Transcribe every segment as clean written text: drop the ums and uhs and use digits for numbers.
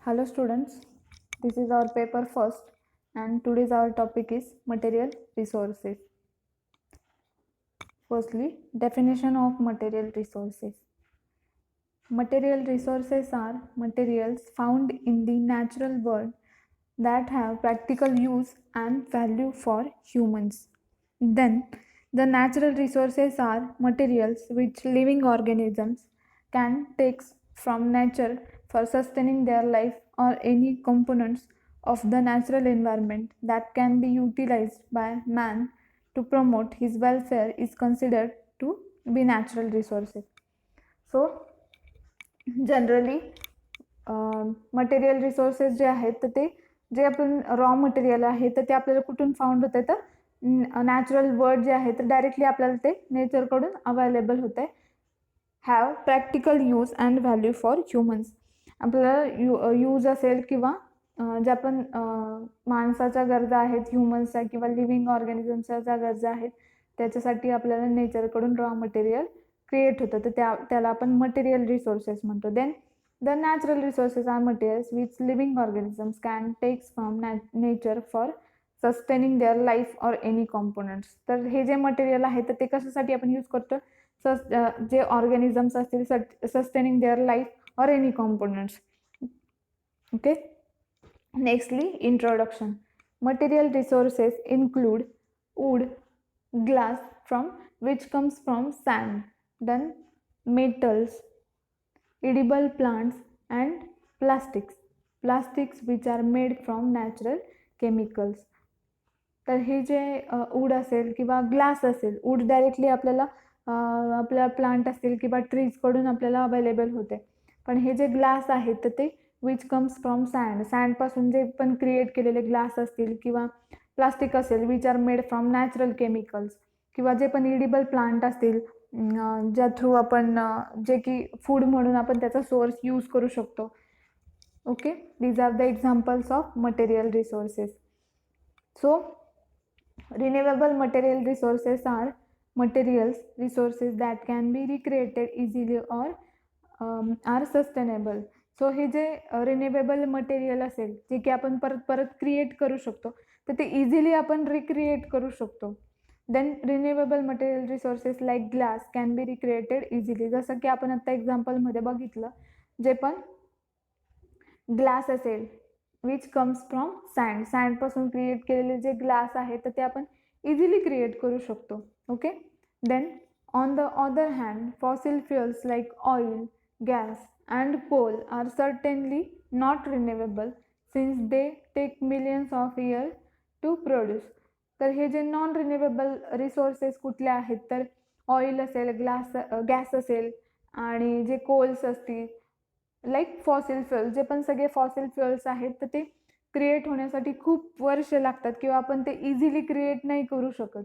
Hello students, this is our paper first and today's our topic is material resources. Firstly, definition of material resources. Material resources are materials found in the natural world that have practical use and value for humans. Then, the natural resources are materials which living organisms can take from nature for sustaining their life or any components of the natural environment that can be utilized by man to promote his welfare is considered to be natural resources. So, generally material resources जे आहेत तर ते जे आपण raw material आहे तर ते आपल्याला कुठून फाउंड होत आहे तर नॅचरल वर्ड जे आहे तर डायरेक्टली आपल्याला ते नेचरकडून अवेलेबल होत आहे. Have practical use and value for humans. आपल्याला यूज असेल किंवा ज्या पण माणसाच्या गरजा आहेत ह्युमन्सच्या किंवा लिव्हिंग ऑर्गॅनिझमच्या ज्या गरजा आहेत त्याच्यासाठी आपल्याला नेचरकडून रॉ मटेरियल क्रिएट होतं तर त्याला आपण मटेरियल रिसोर्सेस म्हणतो. Then the natural resources are materials which living organisms can takes from nature for sustaining their life or any components. तर हे जे मटेरियल आहे तर ते कशासाठी आपण यूज करतो जे ऑर्गॅनिझम्स असतील sustaining their life or any components. Okay, nextly introduction. Material resources include wood, glass from which comes from sand, then metals, edible plants and plastics which are made from natural chemicals. तर हे जे wood असेल किंवा glass असेल, wood directly आपल्याला आपल्या plant असतील किंवा ट्रीजकडून आपल्याला अवेलेबल होते. पण हे जे ग्लास आहेत तर ते विच कम्स फ्रॉम सँडपासून जे पण क्रिएट केलेले ग्लास असतील किंवा प्लास्टिक असेल which are made from natural chemicals किंवा जे पण इडिबल प्लांट असतील ज्या थ्रू आपण जे की फूड म्हणून आपण त्याचा सोर्स यूज करू शकतो. Okay, these are the examples of material resources. So renewable material resources are materials resources that can be recreated easily or are sustainable. So हे जे रिन्युएबल मटेरियल असेल जे की आपण परत परत क्रिएट करू शकतो तर ते इझिली आपण रिक्रिएट करू शकतो. Then renewable material resources like glass can be recreated easily. जसं की आपण आता एक्झाम्पलमध्ये बघितलं जे पण ग्लास असेल विच कम्स फ्रॉम सँडपासून क्रिएट केलेले जे ग्लास आहे तर ते आपण इझिली क्रिएट करू शकतो. Okay, then on the other hand fossil fuels like oil, gas and coal are certainly not renewable since they take millions of years to produce. तर हे जे नॉन रिन्युएबल रिसोर्सेस कुठले आहेत तर ऑइल असेल, gas असेल आणि जे कोल्स असतील लाईक फॉसिल फ्युअल, जे पण सगळे फॉसिल फ्युअल्स आहेत तर ते क्रिएट होण्यासाठी खूप वर्ष लागतात किंवा आपण ते इझिली क्रिएट नाही करू शकत.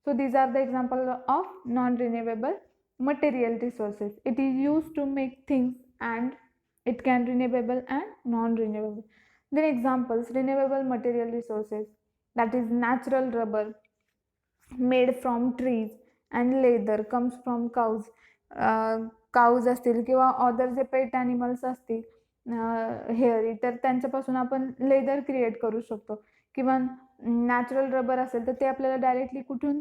So these are the example of non renewable material resources. It is used to make things and it can renewable and non-renewable. Then examples: renewable material resources, that is natural rubber made from trees and leather comes from cows. काऊज असतील किंवा other जे पेट animals असतील हेअरी तर त्यांच्यापासून आपण leather create करू शकतो. किंवा नॅचरल रबर असेल तर ते आपल्याला डायरेक्टली कुठून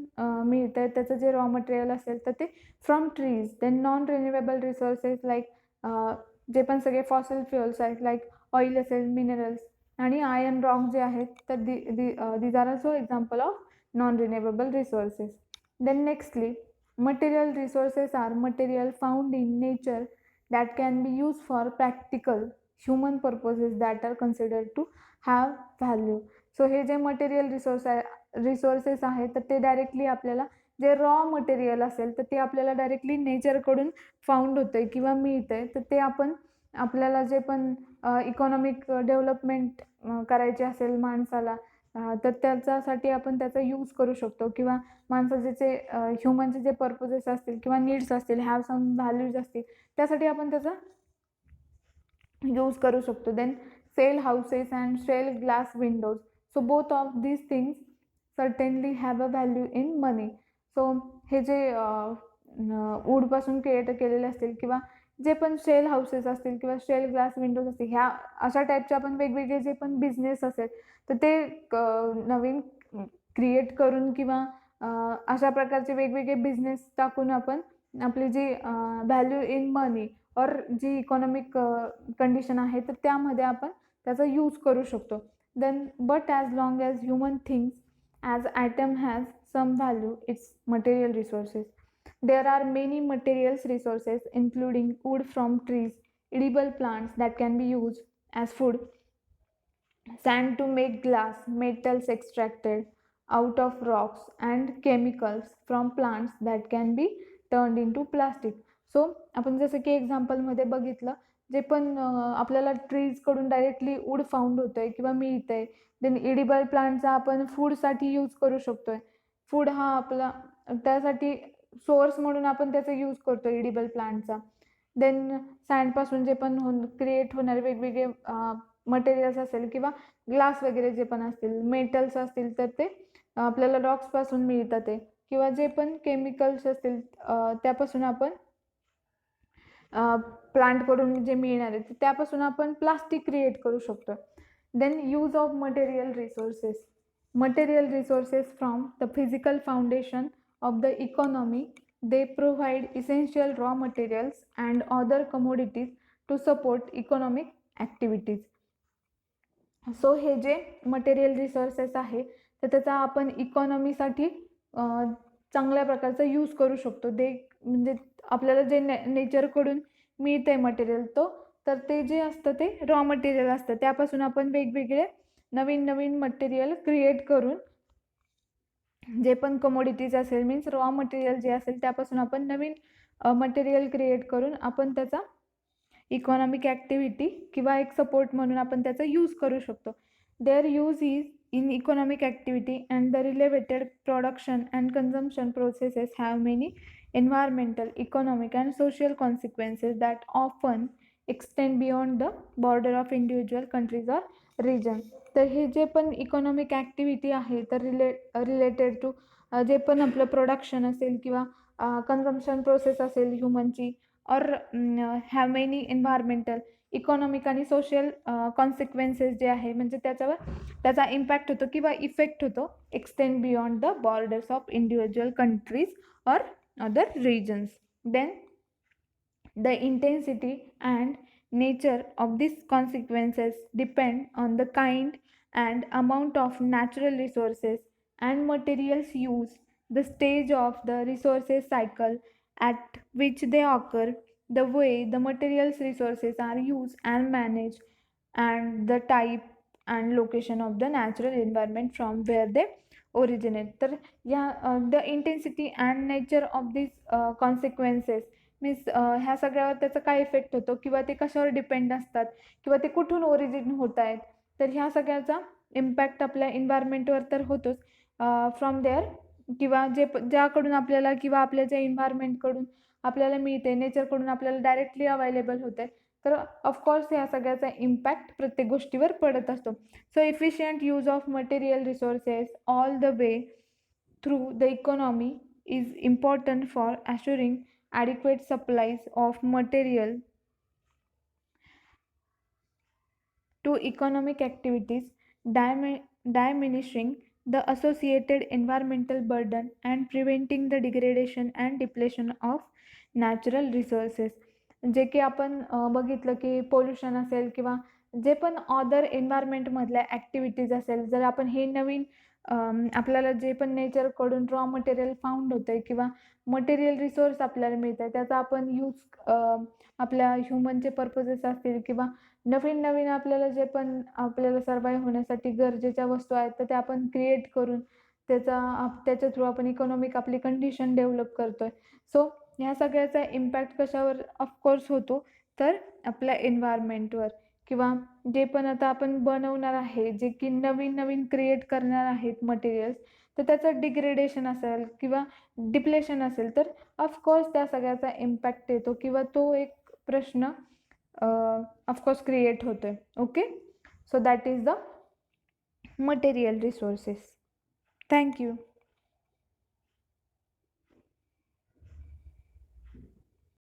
मिळतं त्याचं जे रॉ मटेरियल असेल तर ते from trees. Then non renewable resources like जे पण सगळे फॉसिल फ्युअल्स आहेत लाईक ऑइल असेल, मिनरल्स आणि आयर्न रॉक जे आहेत तर these are also example of non renewable resources. Then nextly material resources are material found in nature that can be used for practical human purposes that are considered to have value. So हे जे material resources आहेत तर ते directly आपल्याला जे raw material असेल तर ते आपल्याला डायरेक्टली नेचरकडून फाउंड होतं आहे किंवा मिळतं आहे तर ते आपण आपल्याला जे पण इकॉनॉमिक डेव्हलपमेंट करायची असेल माणसाला तर त्याच्यासाठी आपण त्याचा यूज करू शकतो किंवा माणसाचे जे ह्युमनचे जे पर्पजेस असतील किंवा नीड्स असतील, हॅव सम व्हॅल्यूज असतील त्यासाठी आपण त्याचा यूज करू शकतो. Then sell houses and sell glass windows. So both of these things certainly have a value in money. So हे जे वूडपासून क्रिएट केलेले असतील किंवा जे पण शेल हाऊसेस असतील किंवा शेल ग्लास विंडोज असतील, ह्या अशा टाईपचे आपण वेगवेगळे जे पण बिझनेस असेल तर ते नवीन क्रिएट करून किंवा अशा प्रकारचे वेगवेगळे बिझनेस टाकून आपण आपली जी व्हॅल्यू इन मनी और जी इकॉनॉमिक कंडिशन आहे तर त्यामध्ये आपण त्याचा यूज करू शकतो. Then but as long as human things as atom has some value it's material resources. There are many materials resources including wood from trees, edible plants that can be used as food, sand to make glass, metals extracted out of rocks, and chemicals from plants that can be turned into plastic. So आपण जसं की एक्झाम्पलमध्ये बघितलं, जे पण आपल्याला ट्रीजकडून directly wood found होतंय किंवा मिळतंय. देन इडिबल प्लांटचा आपण फूडसाठी यूज करू शकतोय. फूड हा आपला त्यासाठी सोर्स म्हणून आपण त्याचा यूज करतो इडिबल प्लांटचा. देन सँडपासून जे पण क्रिएट होणारे वेगवेगळे मटेरियल्स असेल किंवा ग्लास वगैरे जे पण असतील, मेटल्स असतील तर ते आपल्याला रॉक्सपासून मिळतात ते, किंवा जे पण केमिकल्स असतील त्यापासून आपण प्लांटकडून जे मिळणार आहे त्यापासून आपण प्लास्टिक क्रिएट करू शकतो. Then use of material resources. Material resources from the physical foundation of the economy. They provide essential raw materials and other commodities to support economic activities. So हे जे मटेरियल रिसोर्सेस आहे तर त्याचा आपण इकॉनॉमीसाठी चांगल्या प्रकारचा यूज करू शकतो. ते म्हणजे आपल्याला जे नेचरकडून मिळतंय मटेरियल तर ते जे असतं ते रॉ मटेरियल असतं, त्यापासून आपण वेगवेगळे नवीन नवीन मटेरियल क्रिएट करून जे पण कमोडिटीज असेल मीन्स रॉ मटेरियल जे असेल त्यापासून आपण नवीन मटेरियल क्रिएट करून आपण त्याचा इकॉनॉमिक ॲक्टिव्हिटी किंवा एक सपोर्ट म्हणून आपण त्याचा यूज करू शकतो. Their use is in economic activity and the related production and consumption processes have many environmental, economic and social consequences that often extend beyond the border of individual countries or regions. तर हे जे पण economic activity आहे तर related to जे पण आपलं production असेल किंवा कन्झम्पशन प्रोसेस असेल ह्युमनची or have many environmental, economic आणि सोशल कॉन्सिक्वेन्सेस जे आहे म्हणजे त्याचा इम्पॅक्ट होतो किंवा इफेक्ट होतो extend beyond the borders of individual countries or other regions. Then the intensity and nature of these consequences depend on the kind and amount of natural resources and materials used, the stage of the resources cycle at which they occur, the way the materials resources are used and managed, and the type and location of the natural environment from where they originate. तर या the intensity and nature of this consequences means ह्या सगळ्यावर त्याचा काय effect होतो किंवा ते कशावर depend असतात किंवा ते कुठून ओरिजिन होत आहेत, तर ह्या सगळ्याचा इम्पॅक्ट आपल्या इन्व्हायरमेंटवर तर होतोच फ्रॉम देअर किंवा ज्याकडून आपल्याला किंवा आपल्या ज्या इन्व्हायरमेंटकडून आपल्याला मिळते, नेचरकडून आपल्याला डायरेक्टली अवेलेबल होते, तर ऑफकोर्स ह्या सगळ्याचा इम्पॅक्ट प्रत्येक गोष्टीवर पडत असतो. So efficient use of material resources all the way through the economy is important for assuring adequate supplies of material to economic activities, diminishing the associated environmental burden and preventing the degradation and depletion of natural resources. जे की आपण बघितलं की pollution असेल किंवा जे पण other एन्व्हायरमेंटमधल्या activities असेल, जर आपण हे नवीन आपल्याला जे पण नेचरकडून रॉ मटेरियल फाउंड होतं आहे किंवा मटेरियल रिसोर्स आपल्याला मिळत आहे त्याचा आपण यूज आपल्या ह्युमनचे पर्पजेस असतील किंवा नवीन नवीन आपल्याला जे पण आपल्याला सर्वाईव्ह होण्यासाठी गरजेच्या वस्तू आहेत तर त्या आपण क्रिएट करून त्याच्या थ्रू आपण इकॉनॉमिक आपली कंडिशन डेव्हलप करतो आहे. सो ह्या सगळ्याचा इम्पॅक्ट कशावर ऑफकोर्स होतो तर आपल्या एन्व्हायरमेंटवर किंवा जे पण आता आपण बनवणार आहे जे की नवीन नवीन क्रिएट करणार आहेत मटेरियल्स तर त्याचं डिग्रेडेशन असेल किंवा डिप्लेशन असेल तर ऑफकोर्स त्या सगळ्याचा इम्पॅक्ट येतो किंवा तो एक प्रश्न ऑफकोर्स क्रिएट होतो आहे. Okay, so that is the material resources. Thank you.